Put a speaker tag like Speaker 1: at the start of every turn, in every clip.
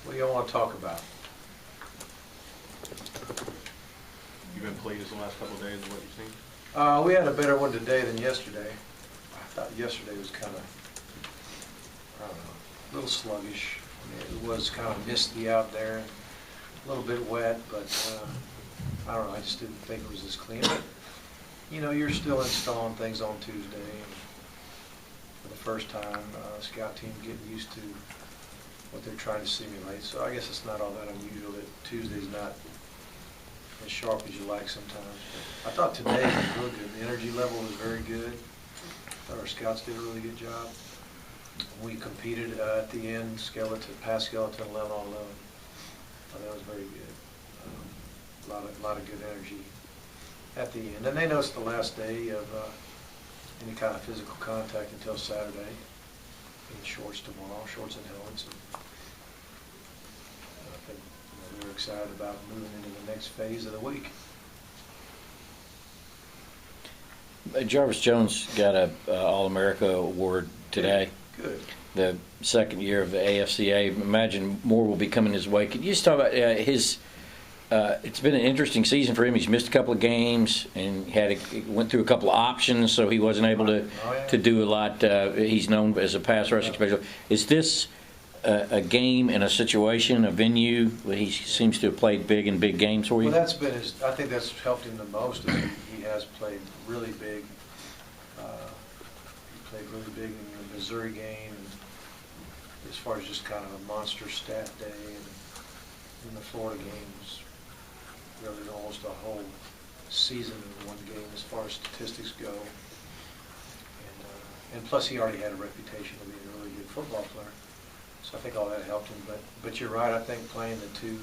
Speaker 1: What do you want to talk about?
Speaker 2: You've been pleased the last couple of days with what you've seen?
Speaker 1: We had a better one today than yesterday. I thought yesterday was kind of, I don't know, a little sluggish. I mean, it was kind of misty out there, a little bit wet, but I don't know, I just didn't think it was as clean. But, you know, you're still installing things on Tuesday, and for the first time, scout team getting used to what they're trying to simulate. So I guess it's not all that unusual that Tuesday's not as sharp as you like sometimes. But I thought today was real good. The energy level was very good. I thought our scouts did a really good job. We competed at the end, pass skeleton 11 on 11. I thought that was very good. A lot of good energy at the end. And they know it's the last day of any kind of physical contact until Saturday. In shorts tomorrow, shorts and helmets. And I think we're excited about moving into the next phase of the week.
Speaker 3: Jarvis Jones got a All-America award today.
Speaker 1: Good.
Speaker 3: The second year of the AFCA. Imagine more will be coming his way. Could you just talk about his? It's been an interesting season for him. He's missed a couple of games and went through a couple of options, so he wasn't able to do a lot. He's known as a pass rushing specialist. Is this a game and a situation, a venue where he seems to have played big in big games for you?
Speaker 1: Well, that's been his. I think that's helped him the most. He has played really big. He played really big in the Missouri game, and as far as just kind of a monster stat day, and in the Florida games, really almost a whole season in one game as far as statistics go. And plus, he already had a reputation of being a really good football player. So I think all that helped him. But you're right. I think playing the two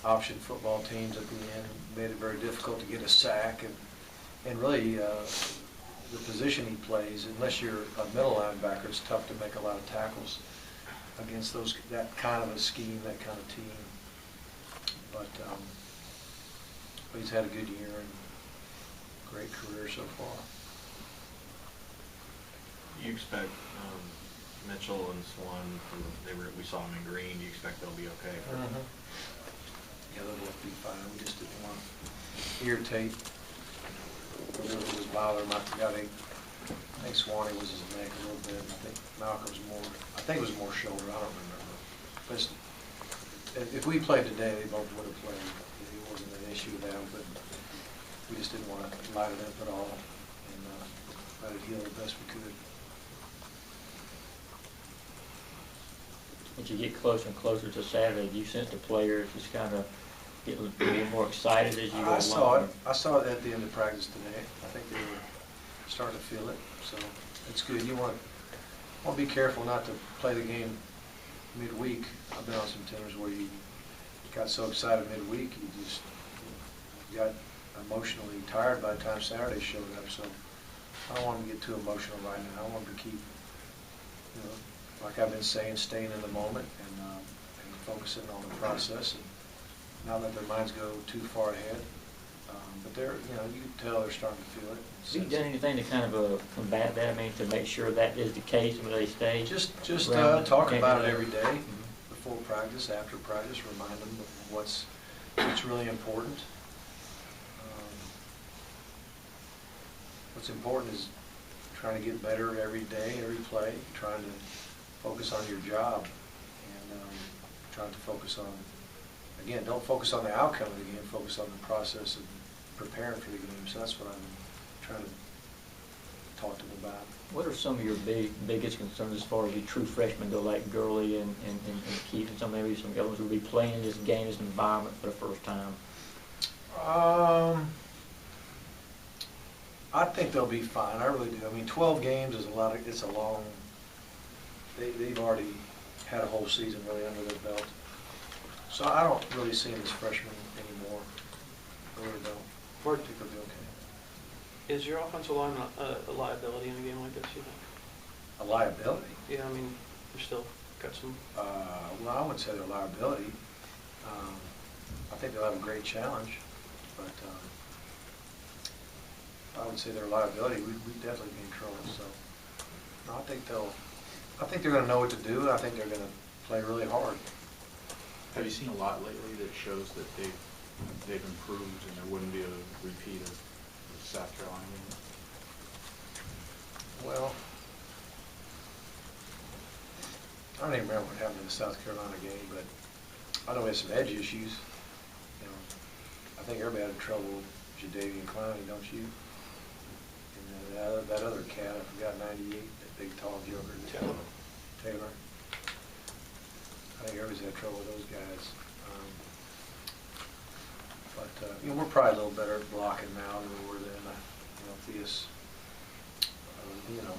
Speaker 1: option football teams at the end made it very difficult to get a sack. And really, the position he plays, unless you're a middle linebacker, it's tough to make a lot of tackles against that kind of a scheme, that kind of team. But he's had a good year and great career so far.
Speaker 2: You expect Mitchell and Swan, we saw them in green. Do you expect they'll be okay?
Speaker 1: Yeah, they'll both be fine. We just didn't want to irritate or really just bother him. I think Swanee was his neck a little bit. I think Malcolm's I think it was more shoulder. I don't remember. But if we played today, they both would have played. It wasn't an issue with them, but we just didn't want to light it up at all and let it heal the best we could.
Speaker 4: As you get closer and closer to Saturday, do you sense the players just kind of get a little more excited as you go along?
Speaker 1: I saw it at the end of practice today. I think they were starting to feel it, so it's good. You want to be careful not to play the game midweek. I've been on some teams where you got so excited midweek, you just got emotionally tired by the time Saturday showed up. So I don't want them to get too emotional right now. I want them to keep, like I've been saying, staying in the moment and focusing on the process, and not let their minds go too far ahead. But they're, you can tell they're starting to feel it.
Speaker 4: Have you done anything to kind of combat that? I mean, to make sure that is the case when they stay?
Speaker 1: Just talk about it every day, before practice, after practice. Remind them of what's really important. What's important is trying to get better every day, every play. Trying to focus on your job, and trying to focus on, again, don't focus on the outcome of the game. Focus on the process of preparing for the game. So that's what I'm trying to talk to them about.
Speaker 4: What are some of your biggest concerns as far as the true freshmen go, like Gurley and Keith, and maybe some others will be playing in this game, this environment for the first time?
Speaker 1: I think they'll be fine. I really do. I mean, 12 games is it's a long. They've already had a whole season really under their belt. So I don't really see them as freshmen anymore. I really don't. I think they'll be okay.
Speaker 5: Is your offensive line a liability in a game like this, you think?
Speaker 1: A liability?
Speaker 5: Yeah, I mean, you're still got some...
Speaker 1: Well, I wouldn't say they're a liability. I think they'll have a great challenge, but I would say they're a liability. We'd definitely be in trouble. So no, I think they're going to know what to do, and I think they're going to play really hard.
Speaker 6: Have you seen a lot lately that shows that they've improved and there wouldn't be a repeat of the South Carolina game?
Speaker 1: Well, I don't even remember what happened in the South Carolina game, but I know we had some edge issues. You know, I think everybody had trouble with Jadeveon Clowney, don't you? And that other cat, I forgot, 98, that big tall joker. Taylor. I think everybody's had trouble with those guys. You know, we're probably a little better at blocking now than we were then. You know, Theus, you know,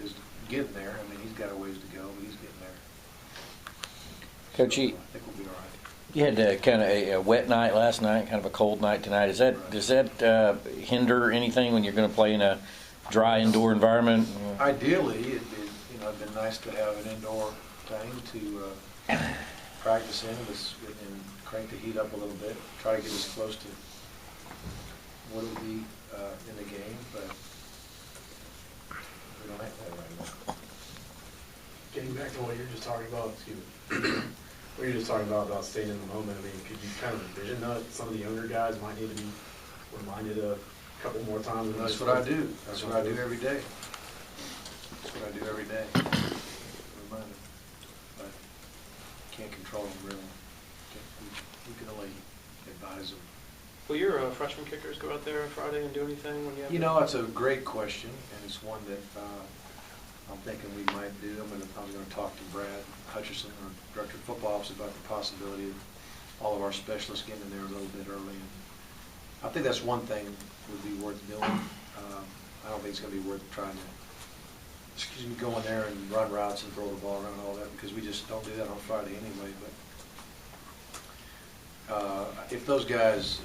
Speaker 1: is getting there. I mean, he's got a ways to go, but he's getting there.
Speaker 3: Coach,
Speaker 1: So, I think we'll be all right.
Speaker 3: you had kind of a wet night last night, kind of a cold night tonight. Does that hinder anything when you're going to play in a dry indoor environment?
Speaker 1: Ideally, you know, it'd been nice to have an indoor thing to practice in and crank the heat up a little bit, try to get as close to what it would be in the game, but we don't have that right now.
Speaker 7: Getting back to what you're just talking about, excuse me, what you're just talking about staying in the moment, I mean, could you kind of envision that some of the younger guys might need to be reminded a couple more times?
Speaker 1: That's what I do. That's what I do every day. That's what I do every day. Remind them. But can't control them really. We can only advise them.
Speaker 5: Will your freshman kickers go out there on Friday and do anything when you have?
Speaker 1: You know, it's a great question, and it's one that I'm thinking we might do. I was going to talk to Brad Hutcherson, our director of football office, about the possibility of all of our specialists getting in there a little bit early. And I think that's one thing would be worth doing. I don't think it's going to be worth trying to, go in there and run routes and throw the ball around and all that, because we just don't do that on Friday anyway. But if those guys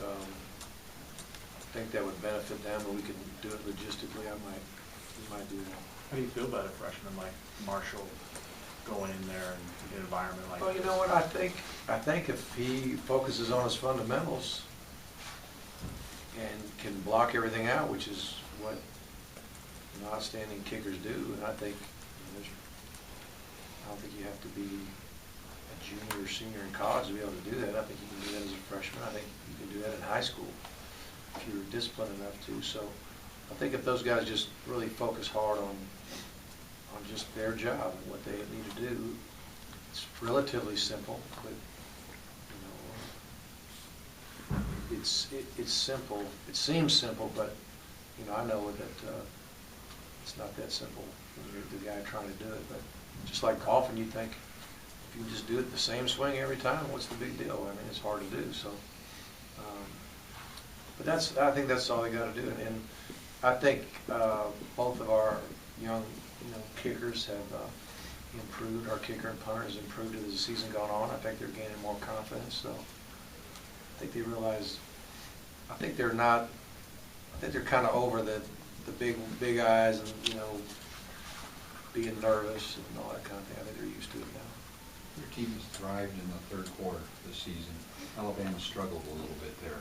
Speaker 1: think that would benefit them, or we can do it logistically, we might do that.
Speaker 6: How do you feel about a freshman like Marshall going in there and an environment like
Speaker 1: Well,
Speaker 6: this?
Speaker 1: you know what, I think if he focuses on his fundamentals and can block everything out, which is what outstanding kickers do, and I don't think you have to be a junior or senior in college to be able to do that. I think you can do that as a freshman. I think you can do that in high school if you're disciplined enough to. So I think if those guys just really focus hard on just their job and what they need to do, it's relatively simple, but you know, it's simple. It seems simple, but you know, I know that it's not that simple when you're the guy trying to do it. But just like golfing, you think if you just do it the same swing every time, what's the big deal? I mean, it's hard to do. So, but I think that's all they got to do. And I think both of our young kickers have improved. Our kicker and punter has improved as the season gone on. I think they're gaining more confidence. So I think they realize. I think they're kind of over the big eyes and being nervous and all that kind of thing. I think they're used to it now.
Speaker 8: Your team has thrived in the third quarter this season. Alabama struggled a little bit there.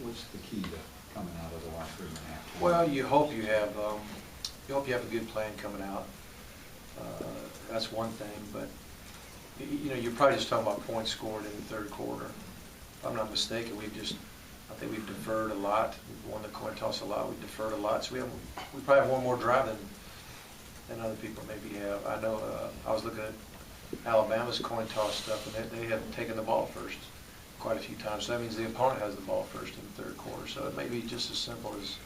Speaker 8: What's the key to coming out of the locker room and after?
Speaker 1: Well, you hope you have a good plan coming out. That's one thing, but you're probably just talking about points scored in the third quarter. If I'm not mistaken, I think we've deferred a lot. We've won the coin toss a lot. We've deferred a lot, so we probably have one more drive than other people maybe have. I know I was looking at Alabama's coin toss stuff, and they have taken the ball first quite a few times. So that means the opponent has the ball first in the third quarter. So it may be just as simple as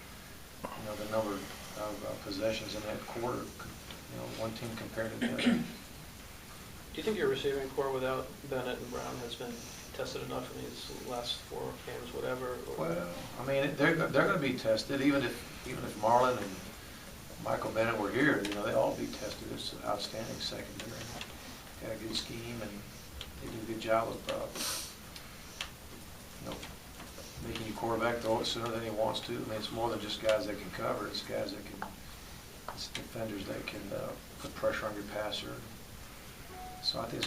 Speaker 1: the number of possessions in that quarter. One team compared to the other.
Speaker 5: Do you think your receiving core without Bennett and Brown has been tested enough in these last 4 games, whatever?
Speaker 1: Well, I mean, they're going to be tested, even if Marlon and Michael Bennett were here. They'd all be tested. It's an outstanding secondary. Got a good scheme, and they do a good job of making your quarterback throw it sooner than he wants to. I mean, it's more than just guys that can cover. It's guys that can. It's defenders that can put pressure on your passer. So I think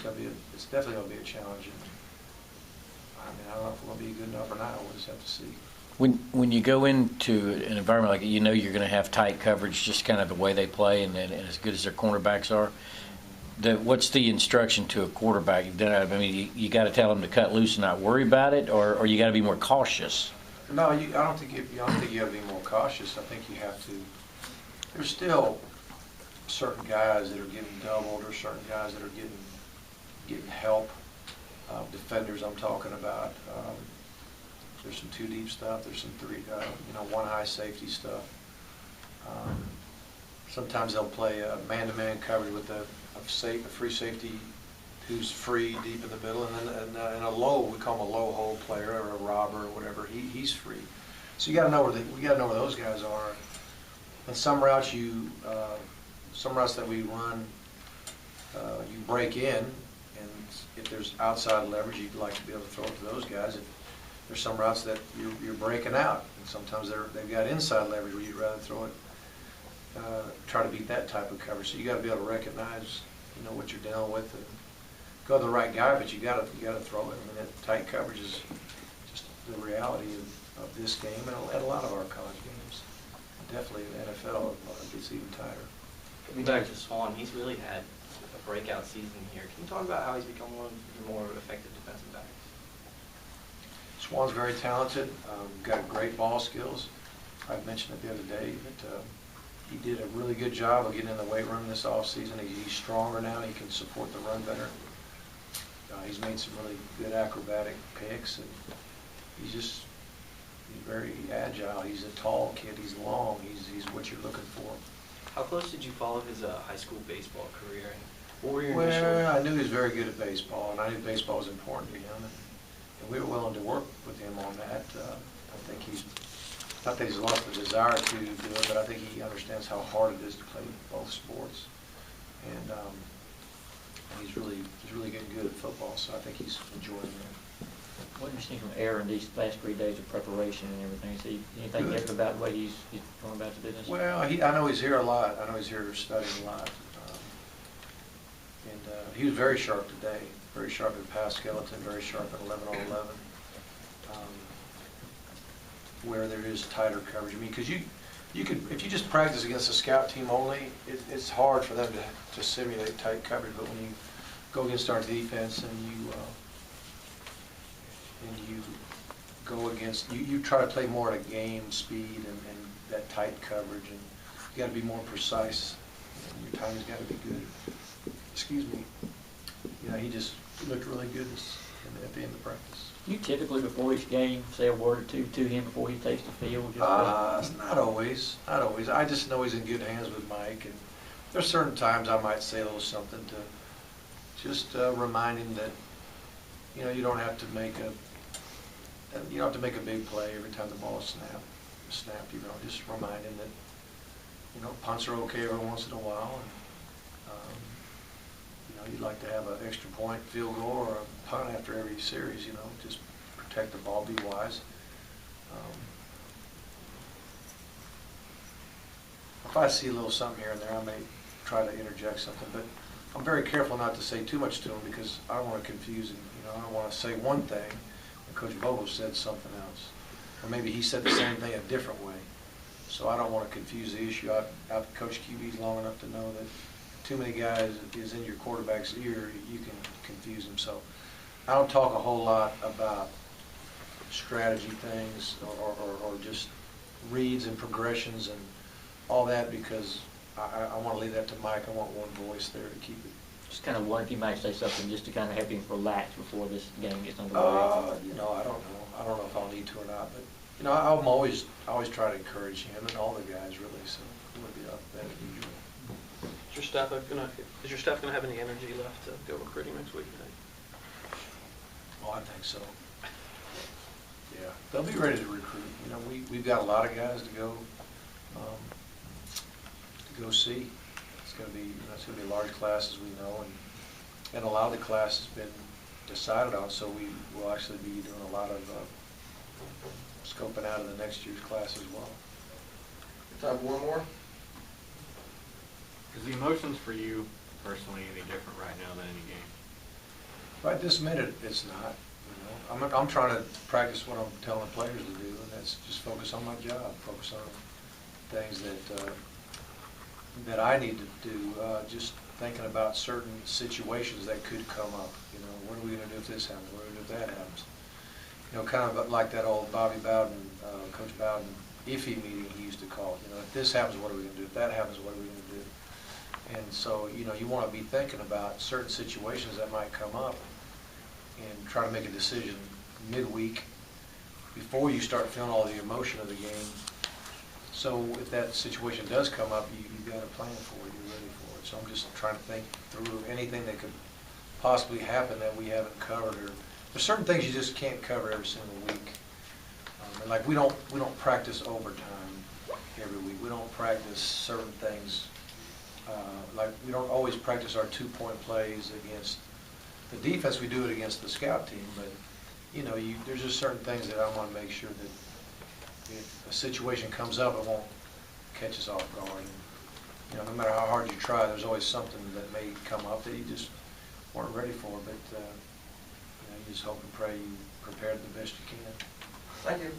Speaker 1: it's definitely going to be a challenge. And, I don't know if it's going to be good enough or not. We'll just have to see.
Speaker 3: When you go into an environment like you're going to have tight coverage, just kind of the way they play and as good as their cornerbacks are, what's the instruction to a quarterback? I mean, you got to tell him to cut loose and not worry about it, or you got to be more cautious.
Speaker 1: No, I don't think you got to be more cautious. I think you have to. There's still certain guys that are getting doubled, or certain guys that are getting help. Defenders, I'm talking about. There's some two deep stuff. There's some one high safety stuff. Sometimes they'll play a man-to-man coverage with a free safety who's free deep in the middle, and then a low, we call him a low hole player or a robber or whatever. He's free. So you got to know we got to know where those guys are. And some routes that we run, you break in, and if there's outside leverage, you'd like to be able to throw it to those guys. If there's some routes that you're breaking out, and sometimes they've got inside leverage where you'd rather throw it. Try to beat that type of coverage. So you got to be able to recognize, what you're dealing with, and go to the right guy. But you got to throw it. I mean, that tight coverage is just the reality of this game and a lot of our college games. Definitely the NFL gets even tighter.
Speaker 9: Coming back to Swan, he's really had a breakout season here. Can you talk about how he's become one of the more effective defensive backs?
Speaker 1: Swan's very talented. Got great ball skills. I mentioned it the other day that. He did a really good job of getting in the weight room this offseason. He's stronger now. He can support the run better. He's made some really good acrobatic picks, and he's very agile. He's a tall kid. He's long. He's what you're looking for.
Speaker 9: How close did you follow his high school baseball career? And what were your
Speaker 1: Well, I knew he was very good at baseball, and I knew baseball was important to him, and we were willing to work with him on that. I think not that he's lost the desire to do it, but I think he understands how hard it is to play both sports. And he's really getting good at football, so I think he's enjoying it.
Speaker 4: What do you think from Aaron these last 3 days of preparation and everything? See anything different about the way he's going about the business?
Speaker 1: Well, I know he's here a lot. I know he's here studying a lot. He was very sharp today. Very sharp in pass skeleton. Very sharp at 11 on 11. Where there is tighter coverage. I mean, because you could, if you just practice against a scout team only, it's hard for them to simulate tight coverage. But when you go against our defense and you go against, you try to play more at a game speed and that tight coverage, and you got to be more precise. And your timing's got to be good. Excuse me. He just looked really good at the end of practice.
Speaker 4: You typically, before each game, say a word or two to him before he takes the field?
Speaker 1: Not always. Not always. I just know he's in good hands with Mike, and there's certain times I might say a little something to just remind him that you don't have to make a big play every time the ball is snapped. Just remind him that punts are okay every once in a while, and you'd like to have an extra point, field goal, or a punt after every series. Just protect the ball, be wise. If I see a little something here and there, I may try to interject something, but I'm very careful not to say too much to him because I don't want to confuse him. I don't want to say one thing and Coach Vogel said something else, or maybe he said the same thing a different way. So I don't want to confuse the issue. I've coached QBs long enough to know that too many guys is in your quarterback's ear, you can confuse him. So I don't talk a whole lot about strategy things or just reads and progressions and all that because I want to leave that to Mike. I want one voice there to keep it. Just
Speaker 4: kind of wonder if you might say something just to kind of help him relax before this game gets underway.
Speaker 1: I don't know. I don't know if I'll need to or not, but I'm always try to encourage him and all the guys really. So it would be up that usual.
Speaker 5: Is your staff gonna have any energy left to go recruiting next week?
Speaker 1: Oh, I think so. Yeah, they'll be ready to recruit. We've got a lot of guys to go see. It's gonna be large classes, we know, and a lot of the class has been decided on. So we will actually be doing a lot of scoping out of the next year's class as well.
Speaker 2: Time for one more. Is the emotions for you personally any different right now than any game?
Speaker 1: Right this minute, it's not. I'm trying to practice what I'm telling the players to do, and that's just focus on my job, focus on things that I need to do. Just thinking about certain situations that could come up. You know, what are we going to do if this happens? What are we going to do if that happens? You know, kind of like that old Bobby Bowden, Coach Bowden, iffy meeting he used to call. You know, if this happens, what are we going to do? If that happens, what are we going to do? And so, you know, you want to be thinking about certain situations that might come up and try to make a decision midweek before you start feeling all the emotion of the game. So if that situation does come up, you've got a plan for it, you're ready for it. So I'm just trying to think through anything that could possibly happen that we haven't covered. Or there's certain things you just can't cover every single week. And like we don't practice overtime every week. We don't practice certain things. Like we don't always practice our 2-point plays against the defense. We do it against the scout team, but you know, there's just certain things that I want to make sure that if a situation comes up, it won't catch us off guard. And, you know, no matter how hard you try, there's always something that may come up that you just weren't ready for. But you know, you just hope and pray you prepared the best you can.
Speaker 9: Thank you.